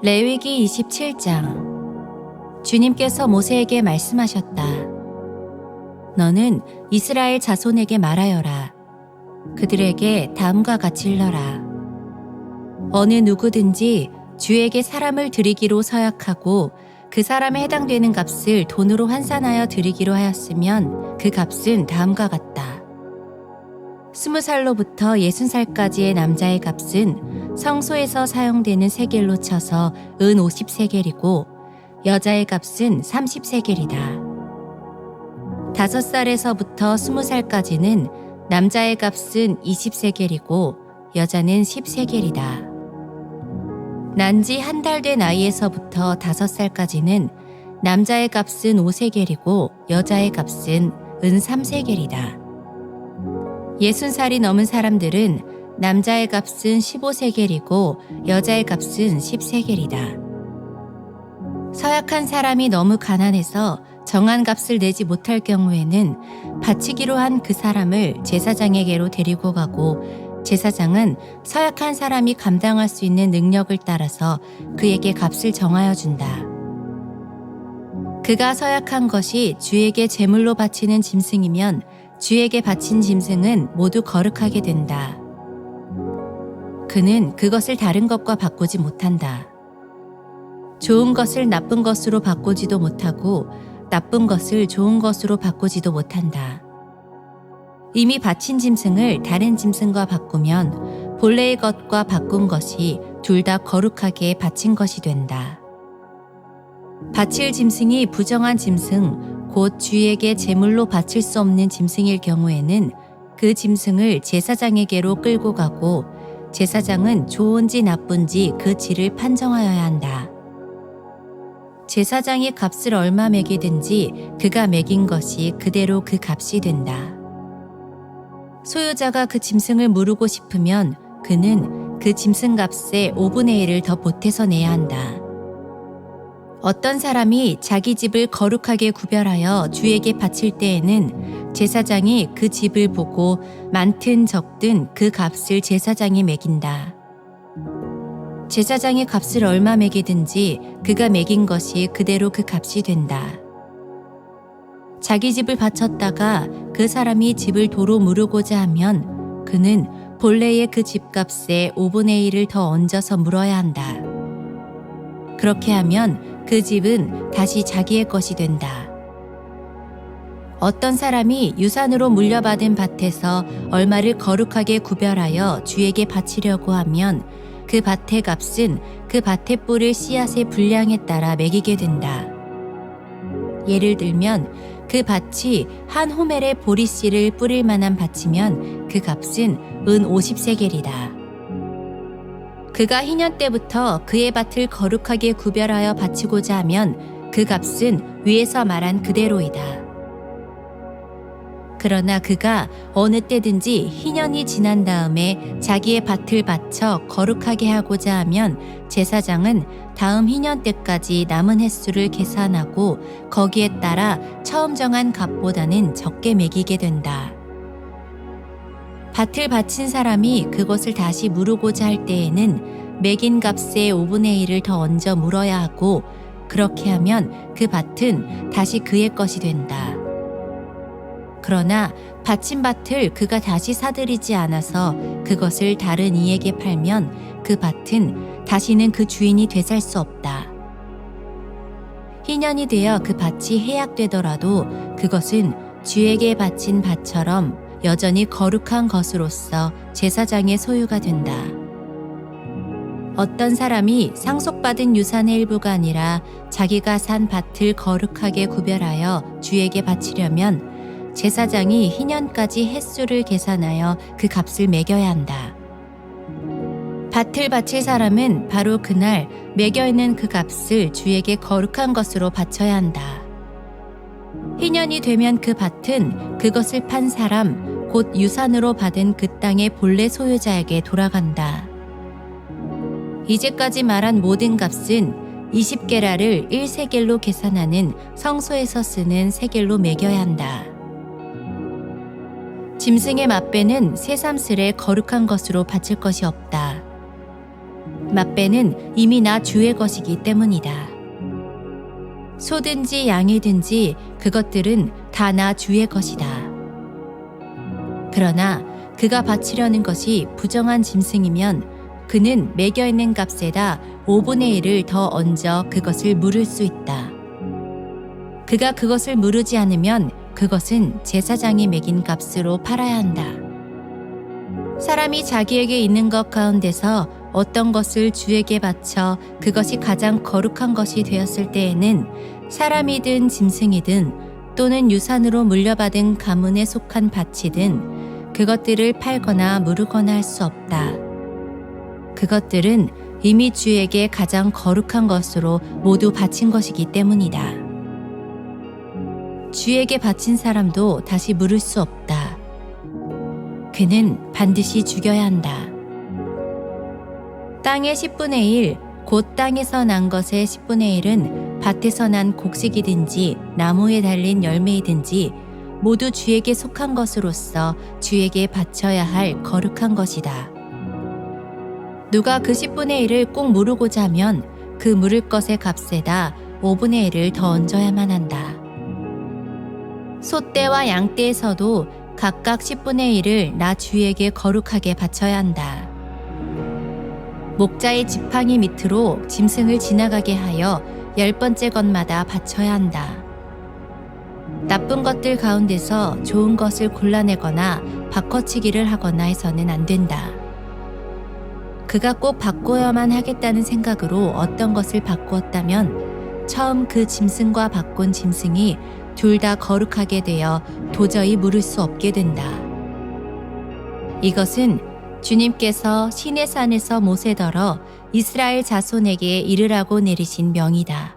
레위기 27장. 주님께서 모세에게 말씀하셨다. 너는 이스라엘 자손에게 말하여라. 그들에게 다음과 같이 일러라. 어느 누구든지 주에게 사람을 드리기로 서약하고 그 사람에 해당되는 값을 돈으로 환산하여 드리기로 하였으면 그 값은 다음과 같다. 20살로부터 60살까지의 남자의 값은 성소에서 사용되는 세겔로 쳐서 은 50세겔이고 여자의 값은 30세겔이다. 5살에서부터 20살까지는 남자의 값은 20세겔이고 여자는 10세겔이다. 난지 한 달 된 아이에서부터 5살까지는 남자의 값은 5세겔이고 여자의 값은 은 3세겔이다. 60살이 넘은 사람들은 남자의 값은 15세겔이고 여자의 값은 10세겔이다. 서약한 사람이 너무 가난해서 정한 값을 내지 못할 경우에는 바치기로 한 그 사람을 제사장에게로 데리고 가고 제사장은 서약한 사람이 감당할 수 있는 능력을 따라서 그에게 값을 정하여 준다. 그가 서약한 것이 주에게 제물로 바치는 짐승이면 주에게 바친 짐승은 모두 거룩하게 된다. 그는 그것을 다른 것과 바꾸지 못한다. 좋은 것을 나쁜 것으로 바꾸지도 못하고 나쁜 것을 좋은 것으로 바꾸지도 못한다. 이미 바친 짐승을 다른 짐승과 바꾸면 본래의 것과 바꾼 것이 둘 다 거룩하게 바친 것이 된다. 바칠 짐승이 부정한 짐승, 곧 주에게 제물로 바칠 수 없는 짐승일 경우에는 그 짐승을 제사장에게로 끌고 가고 제사장은 좋은지 나쁜지 그 질을 판정하여야 한다. 제사장이 값을 얼마 매기든지 그가 매긴 것이 그대로 그 값이 된다. 소유자가 그 짐승을 무르고 싶으면 그는 그 짐승 값의 5분의 1을 더 보태서 내야 한다. 어떤 사람이 자기 집을 거룩하게 구별하여 주에게 바칠 때에는 제사장이 그 집을 보고 많든 적든 그 값을 제사장이 매긴다. 제사장이 값을 얼마 매기든지 그가 매긴 것이 그대로 그 값이 된다. 자기 집을 바쳤다가 그 사람이 집을 도로 무르고자 하면 그는 본래의 그 집값의 5분의 1을 더 얹어서 물어야 한다. 그렇게 하면 그 집은 다시 자기의 것이 된다. 어떤 사람이 유산으로 물려받은 밭에서 얼마를 거룩하게 구별하여 주에게 바치려고 하면 그 밭의 값은 그 밭에 뿌릴 씨앗의 분량에 따라 매기게 된다. 예를 들면 그 밭이 한 호멜의 보리씨를 뿌릴 만한 밭이면 그 값은 은 50세겔이다. 그가 희년 때부터 그의 밭을 거룩하게 구별하여 바치고자 하면 그 값은 위에서 말한 그대로이다. 그러나 그가 어느 때든지 희년이 지난 다음에 자기의 밭을 바쳐 거룩하게 하고자 하면 제사장은 다음 희년 때까지 남은 횟수를 계산하고 거기에 따라 처음 정한 값보다는 적게 매기게 된다. 밭을 바친 사람이 그것을 다시 무르고자 할 때에는 매긴 값의 5분의 1을 더 얹어 물어야 하고 그렇게 하면 그 밭은 다시 그의 것이 된다. 그러나 바친 밭을 그가 다시 사들이지 않아서 그것을 다른 이에게 팔면 그 밭은 다시는 그 주인이 되살 수 없다. 희년이 되어 그 밭이 해약되더라도 그것은 주에게 바친 밭처럼 여전히 거룩한 것으로서 제사장의 소유가 된다. 어떤 사람이 상속받은 유산의 일부가 아니라 자기가 산 밭을 거룩하게 구별하여 주에게 바치려면 제사장이 희년까지 횟수를 계산하여 그 값을 매겨야 한다. 밭을 바칠 사람은 바로 그날 매겨있는 그 값을 주에게 거룩한 것으로 바쳐야 한다. 희년이 되면 그 밭은 그것을 판 사람, 곧 유산으로 받은 그 땅의 본래 소유자에게 돌아간다. 이제까지 말한 모든 값은 20게라를 1세겔로 계산하는 성소에서 쓰는 세겔로 매겨야 한다. 짐승의 맛배는 새삼스레 거룩한 것으로 바칠 것이 없다. 맛배는 이미 나 주의 것이기 때문이다. 소든지 양이든지 그것들은 다 나 주의 것이다. 그러나 그가 바치려는 것이 부정한 짐승이면 그는 매겨 있는 값에다 5분의 1을 더 얹어 그것을 물을 수 있다. 그가 그것을 무르지 않으면 그것은 제사장이 매긴 값으로 팔아야 한다. 사람이 자기에게 있는 것 가운데서 어떤 것을 주에게 바쳐 그것이 가장 거룩한 것이 되었을 때에는 사람이든 짐승이든 또는 유산으로 물려받은 가문에 속한 밭이든 그것들을 팔거나 무르거나 할 수 없다. 그것들은 이미 주에게 가장 거룩한 것으로 모두 바친 것이기 때문이다. 주에게 바친 사람도 다시 물을 수 없다. 그는 반드시 죽여야 한다. 땅의 10분의 1, 곧 땅에서 난 것의 10분의 1은 밭에서 난 곡식이든지 나무에 달린 열매이든지 모두 주에게 속한 것으로서 주에게 바쳐야 할 거룩한 것이다. 누가 그 10분의 1을 꼭 무르고자 하면 그 물을 것의 값에다 5분의 1을 더 얹어야만 한다. 소떼와 양떼에서도 각각 10분의 1을 나 주에게 거룩하게 바쳐야 한다. 목자의 지팡이 밑으로 짐승을 지나가게 하여 10번째 것마다 바쳐야 한다. 나쁜 것들 가운데서 좋은 것을 골라내거나 바꿔치기를 하거나 해서는 안 된다. 그가 꼭 바꿔야만 하겠다는 생각으로 어떤 것을 바꾸었다면 처음 그 짐승과 바꾼 짐승이 둘 다 거룩하게 되어 도저히 물을 수 없게 된다. 이것은 주님께서 시내산에서 모세더러 이스라엘 자손에게 이르라고 내리신 명이다.